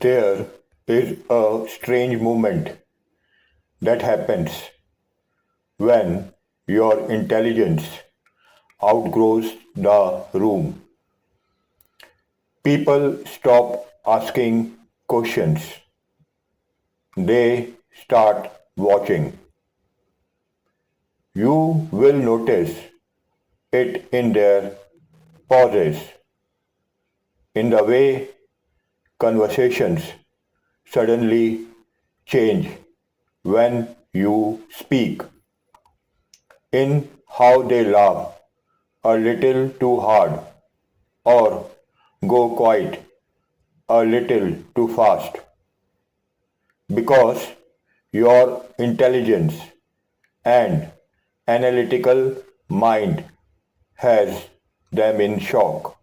There is a strange moment that happens when your intelligence outgrows the room. People stop asking questions. They start watching. You will notice it in their pauses, in the way conversations suddenly change when you speak, in how they laugh a little too hard or go quiet a little too fast, because your intelligence and analytical mind has them in shock,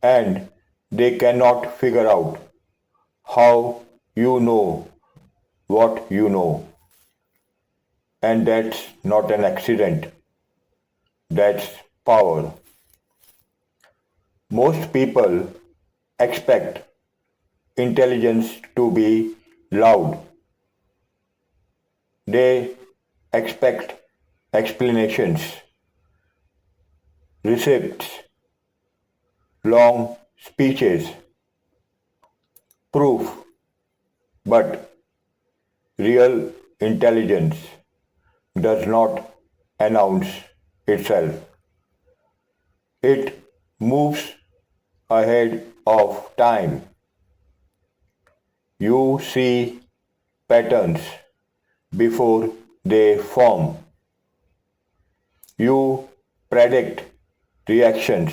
and they cannot figure out how you know what you know. And that's not an accident, that's power. Most people expect intelligence to be loud. They expect explanations, receipts, long speeches, proof, but real intelligence does not announce itself. It moves ahead of time. You see patterns before they form. You predict reactions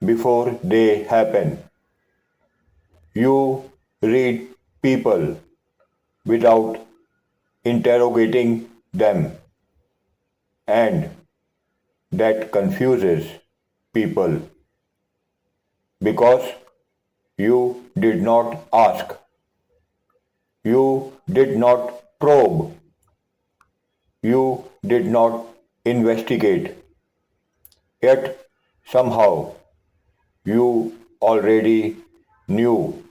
before they happen. You read people without interrogating them, and that confuses people because you did not ask, you did not probe, you did not investigate, yet somehow you already knew.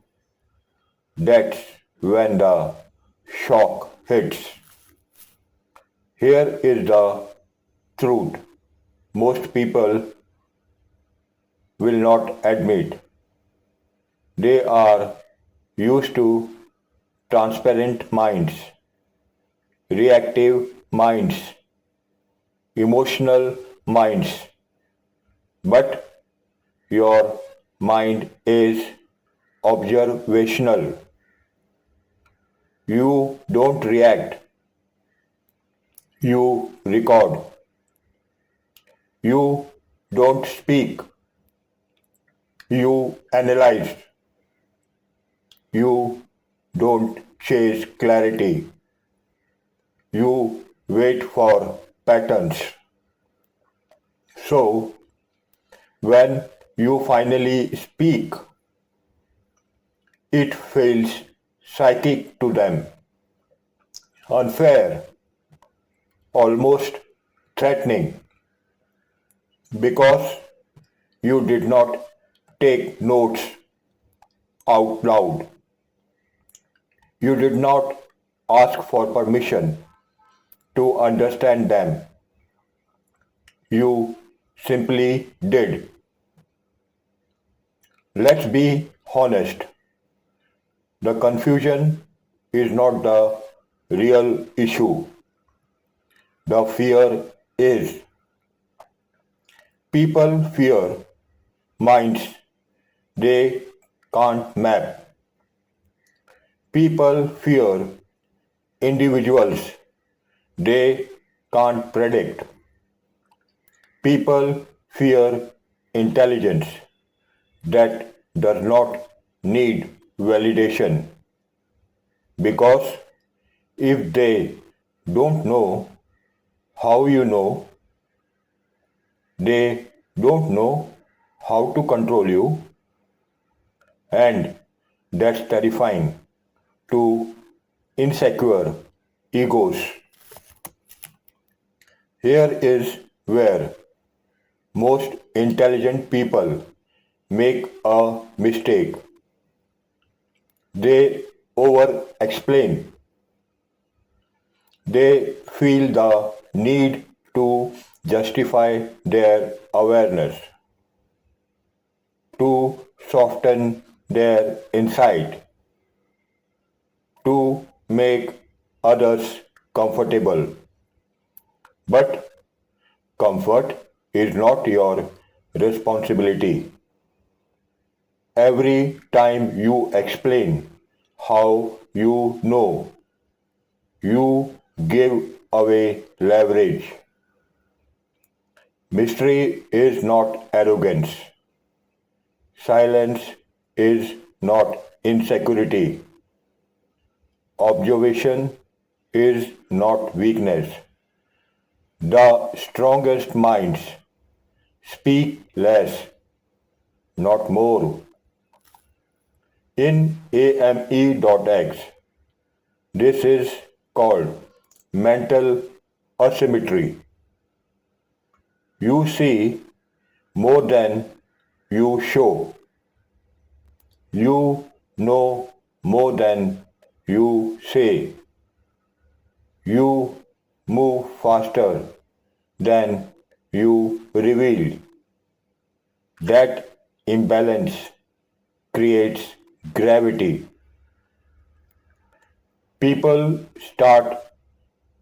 That's when the shock hits. Here is the truth most people will not admit. They are used to transparent minds, reactive minds, emotional minds, but your mind is observational. You don't react, you record. You don't speak, you analyze. You don't chase clarity, you wait for patterns. So, when you finally speak, it feels psychic to them, unfair, almost threatening, because you did not take notes out loud. You did not ask for permission to understand them. You simply did. Let's be honest. The confusion is not the real issue. The fear is. People fear minds they can't map. People fear individuals they can't predict. People fear intelligence that does not need validation, because if they don't know how you know, they don't know how to control you, and that's terrifying to insecure egos. Here is where most intelligent people make a mistake. They over explain. They feel the need to justify their awareness, to soften their insight, to make others comfortable. But comfort is not your responsibility. Every time you explain how you know, you give away leverage. Mystery is not arrogance. Silence is not insecurity. Observation is not weakness. The strongest minds speak less, not more. In AME.X, this is called mental asymmetry. You see more than you show. You know more than you say. You move faster than you reveal. That imbalance creates gravity. People start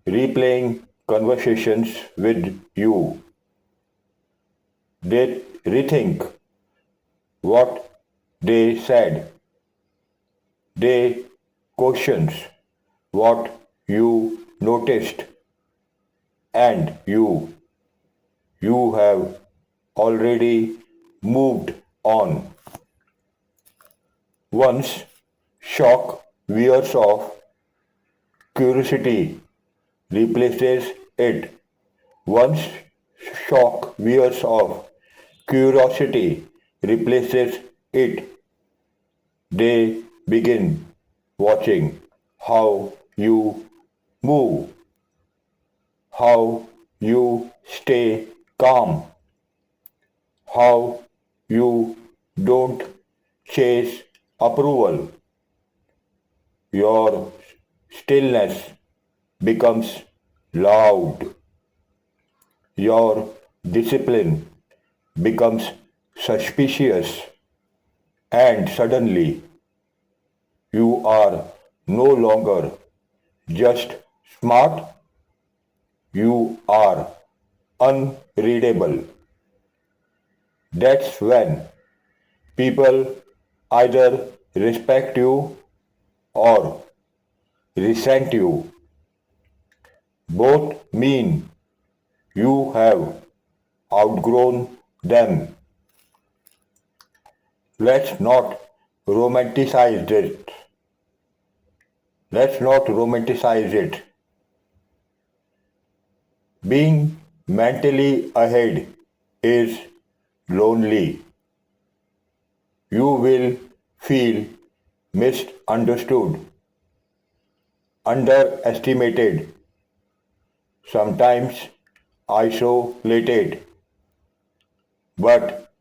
replaying conversations with you. They rethink what they said. They question what you noticed, and you have already moved on. Once shock wears off, curiosity replaces it. Once shock wears off, curiosity replaces it. They begin watching how you move, how you stay calm, how you don't chase approval. Your stillness becomes loud. Your discipline becomes suspicious, and suddenly you are no longer just smart, you are unreadable. That's when people either respect you or resent you. Both mean you have outgrown them. Let's not romanticize it. Let's not romanticize it. Being mentally ahead is lonely. You will feel misunderstood, underestimated, sometimes isolated. But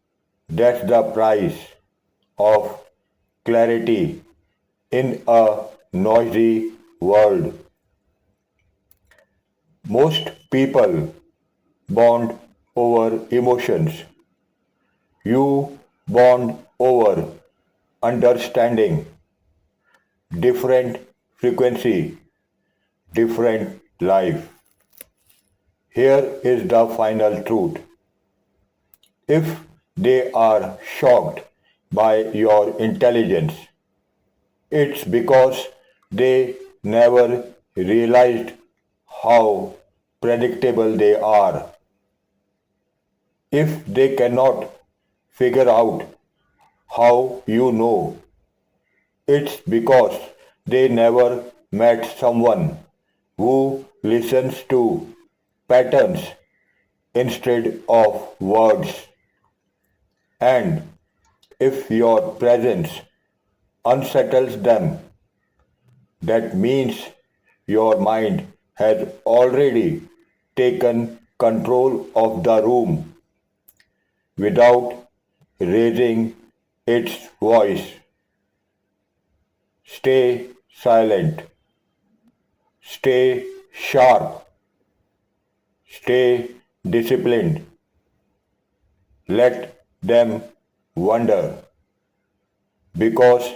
that's the price of clarity in a noisy world. Most people bond over emotions. You bond over understanding, different frequency, different life. Here is the final truth. If they are shocked by your intelligence, it's because they never realized how predictable they are. If they cannot figure out how you know, it's because they never met someone who listens to patterns instead of words. And if your presence unsettles them, that means your mind has already taken control of the room without raising its voice. Stay silent. Stay sharp. Stay disciplined. Let them wonder. Because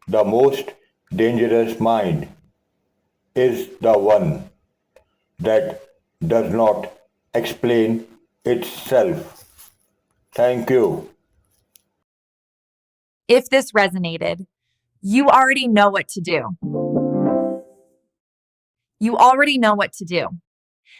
the most dangerous mind is the one that does not explain itself. Thank you. If this resonated, you already know what to do. You already know what to do.